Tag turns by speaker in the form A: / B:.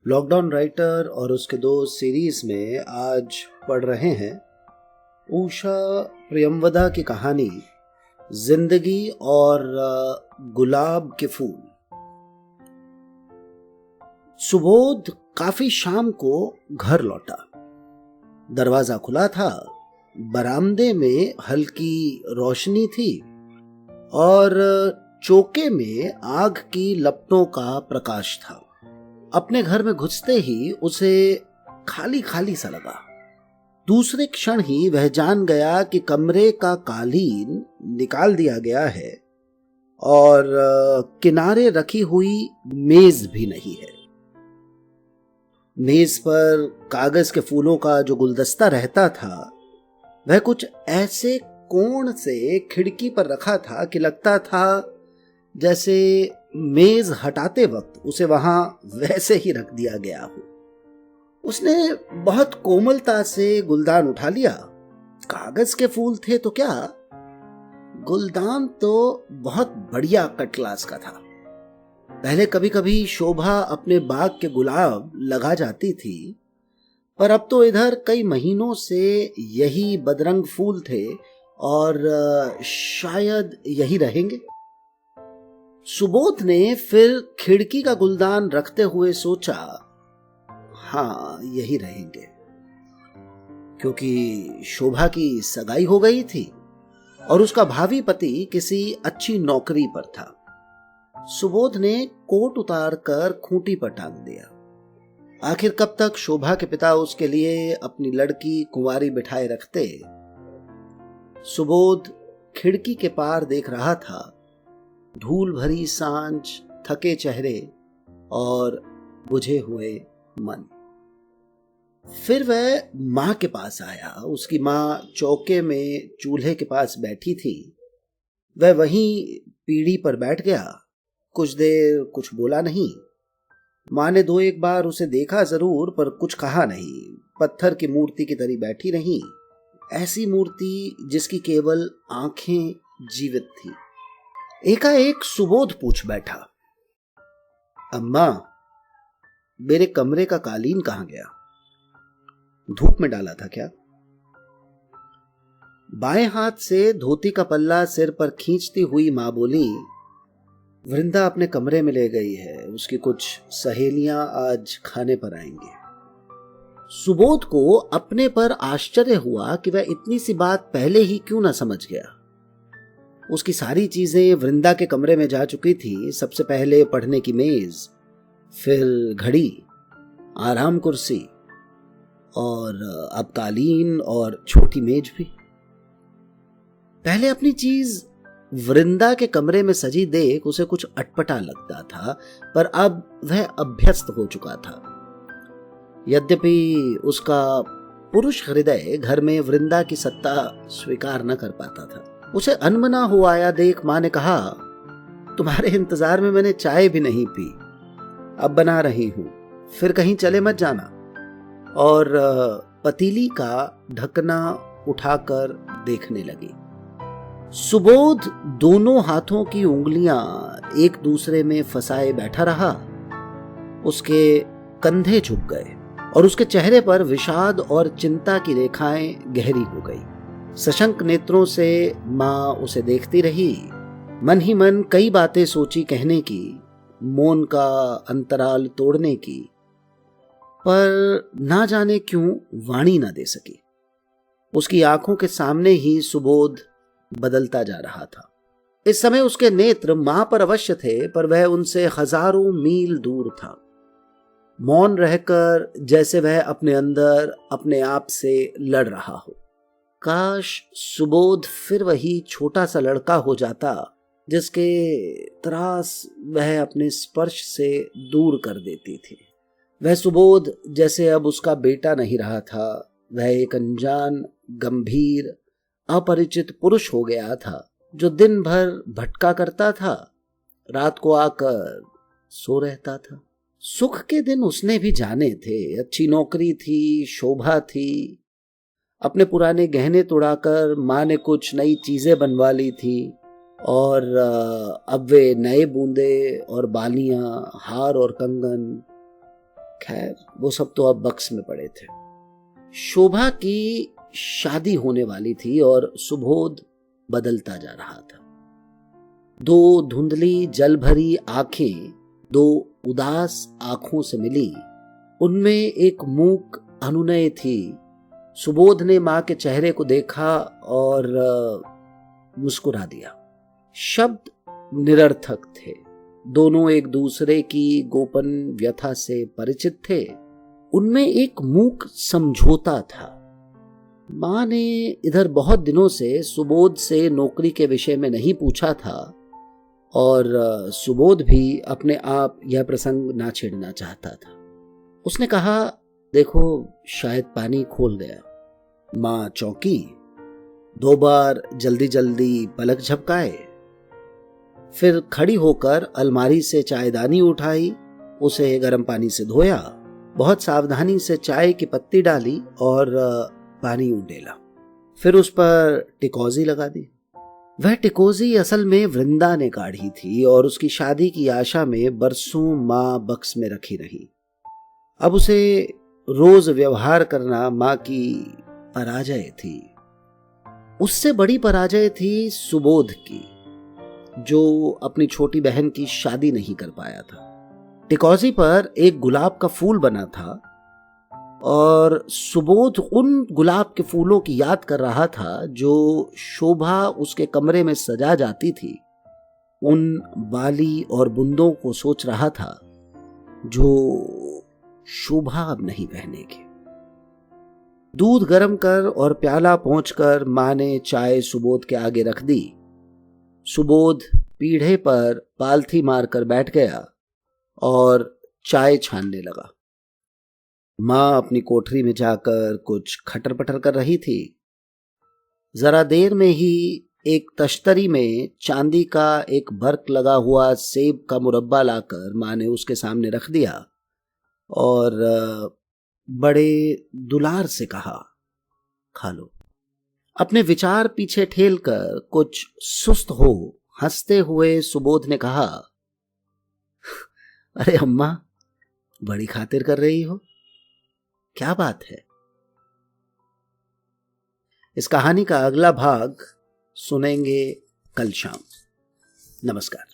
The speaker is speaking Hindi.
A: लॉकडाउन राइटर और उसके दोस्त सीरीज में आज पढ़ रहे हैं उषा प्रियमवदा की कहानी जिंदगी और गुलाब के फूल। सुबोध काफी शाम को घर लौटा। दरवाजा खुला था, बरामदे में हल्की रोशनी थी और चौके में आग की लपटों का प्रकाश था। अपने घर में घुसते ही उसे खाली खाली सा लगा। दूसरे क्षण ही वह जान गया कि कमरे का कालीन निकाल दिया गया है और किनारे रखी हुई मेज भी नहीं है। मेज पर कागज के फूलों का जो गुलदस्ता रहता था वह कुछ ऐसे कोण से खिड़की पर रखा था कि लगता था जैसे मेज हटाते वक्त उसे वहां वैसे ही रख दिया गया हो। उसने बहुत कोमलता से गुलदान उठा लिया। कागज के फूल थे तो क्या, गुलदान तो बहुत बढ़िया कट क्लास का था। पहले कभी कभी शोभा अपने बाग के गुलाब लगा जाती थी, पर अब तो इधर कई महीनों से यही बदरंग फूल थे और शायद यही रहेंगे। सुबोध ने फिर खिड़की का गुलदान रखते हुए सोचा, हाँ यही रहेंगे, क्योंकि शोभा की सगाई हो गई थी और उसका भावी पति किसी अच्छी नौकरी पर था। सुबोध ने कोट उतार कर खूंटी पर टांग दिया। आखिर कब तक शोभा के पिता उसके लिए अपनी लड़की कुंवारी बिठाए रखते। सुबोध खिड़की के पार देख रहा था, धूल भरी सांझ, थके चेहरे और बुझे हुए मन। फिर वह मां के पास आया। उसकी मां चौके में चूल्हे के पास बैठी थी। वह वहीं पीढ़ी पर बैठ गया। कुछ देर कुछ बोला नहीं। मां ने दो एक बार उसे देखा जरूर, पर कुछ कहा नहीं। पत्थर की मूर्ति की तरह बैठी रही, ऐसी मूर्ति जिसकी केवल आंखें जीवित थी। एकाएक सुबोध पूछ बैठा, अम्मा मेरे कमरे का कालीन कहां गया? धूप में डाला था क्या? बाएं हाथ से धोती का पल्ला सिर पर खींचती हुई मां बोली, वृंदा अपने कमरे में ले गई है, उसकी कुछ सहेलियां आज खाने पर आएंगी। सुबोध को अपने पर आश्चर्य हुआ कि वह इतनी सी बात पहले ही क्यों ना समझ गया। उसकी सारी चीजें वृंदा के कमरे में जा चुकी थी। सबसे पहले पढ़ने की मेज, फिर घड़ी, आराम कुर्सी और अब कालीन और छोटी मेज भी। पहले अपनी चीज वृंदा के कमरे में सजी देख उसे कुछ अटपटा लगता था, पर अब वह अभ्यस्त हो चुका था। यद्यपि उसका पुरुष हृदय घर में वृंदा की सत्ता स्वीकार न कर पाता था। उसे अनमना हो आया देख मां ने कहा, तुम्हारे इंतजार में मैंने चाय भी नहीं पी, अब बना रही हूं, फिर कहीं चले मत जाना। और पतीली का ढकना उठाकर देखने लगी। सुबोध दोनों हाथों की उंगलियां एक दूसरे में फंसाए बैठा रहा। उसके कंधे झुक गए और उसके चेहरे पर विषाद और चिंता की रेखाएं गहरी हो गई। सशंक नेत्रों से मां उसे देखती रही। मन ही मन कई बातें सोची कहने की, मौन का अंतराल तोड़ने की, पर ना जाने क्यों वाणी ना दे सकी। उसकी आंखों के सामने ही सुबोध बदलता जा रहा था। इस समय उसके नेत्र मां पर अवश्य थे, पर वह उनसे हजारों मील दूर था। मौन रहकर जैसे वह अपने अंदर अपने आप से लड़ रहा हो। काश सुबोध फिर वही छोटा सा लड़का हो जाता जिसके त्रास वह अपने स्पर्श से दूर कर देती थी। वह सुबोध जैसे अब उसका बेटा नहीं रहा था। वह एक अनजान, गंभीर, अपरिचित पुरुष हो गया था जो दिन भर भटका करता था, रात को आकर सो रहता था। सुख के दिन उसने भी जाने थे। अच्छी नौकरी थी, शोभा थी। अपने पुराने गहने तोड़ाकर मां ने कुछ नई चीजें बनवा ली थी और अब वे नए बूंदे और बालियां, हार और कंगन खैर वो सब तो अब बक्स में पड़े थे। शोभा की शादी होने वाली थी और सुबोध बदलता जा रहा था। दो धुंधली जल भरी आंखें दो उदास आंखों से मिली। उनमें एक मूक अनुनय थी। सुबोध ने मां के चेहरे को देखा और मुस्कुरा दिया। शब्द निरर्थक थे। दोनों एक दूसरे की गोपन व्यथा से परिचित थे। उनमें एक मूक समझौता था। मां ने इधर बहुत दिनों से सुबोध से नौकरी के विषय में नहीं पूछा था और सुबोध भी अपने आप यह प्रसंग ना छेड़ना चाहता था। उसने कहा, देखो शायद पानी खोल गया। मां चौंकी, 2 बार जल्दी जल्दी पलक झपकाए, फिर खड़ी होकर अलमारी से चायदानी उठाई, उसे गर्म पानी से धोया, बहुत सावधानी से चाय की पत्ती डाली और पानी उंडेला, फिर उस पर टिकोजी लगा दी। वह टिकोजी असल में वृंदा ने काढ़ी थी और उसकी शादी की आशा में बरसों मां बक्स में रखी रही। अब उसे रोज व्यवहार करना मां की पराजय थी। उससे बड़ी पराजय थी सुबोध की, जो अपनी छोटी बहन की शादी नहीं कर पाया था। टिकोजी पर एक गुलाब का फूल बना था और सुबोध उन गुलाब के फूलों की याद कर रहा था जो शोभा उसके कमरे में सजा जाती थी। उन बाली और बुंदों को सोच रहा था जो शोभा अब नहीं पहनेगी। दूध गर्म कर और प्याला पहुंचकर मां ने चाय सुबोध के आगे रख दी। सुबोध पीढ़े पर पालथी मारकर बैठ गया और चाय छानने लगा। मां अपनी कोठरी में जाकर कुछ खटर पटर कर रही थी। जरा देर में ही एक तश्तरी में चांदी का एक बर्क लगा हुआ सेब का मुरब्बा लाकर मां ने उसके सामने रख दिया और बड़े दुलार से कहा, खा लो। अपने विचार पीछे ठेलकर कुछ सुस्त हो हंसते हुए सुबोध ने कहा, अरे अम्मा, बड़ी खातिर कर रही हो, क्या बात है? इस कहानी का अगला भाग सुनेंगे कल शाम। नमस्कार।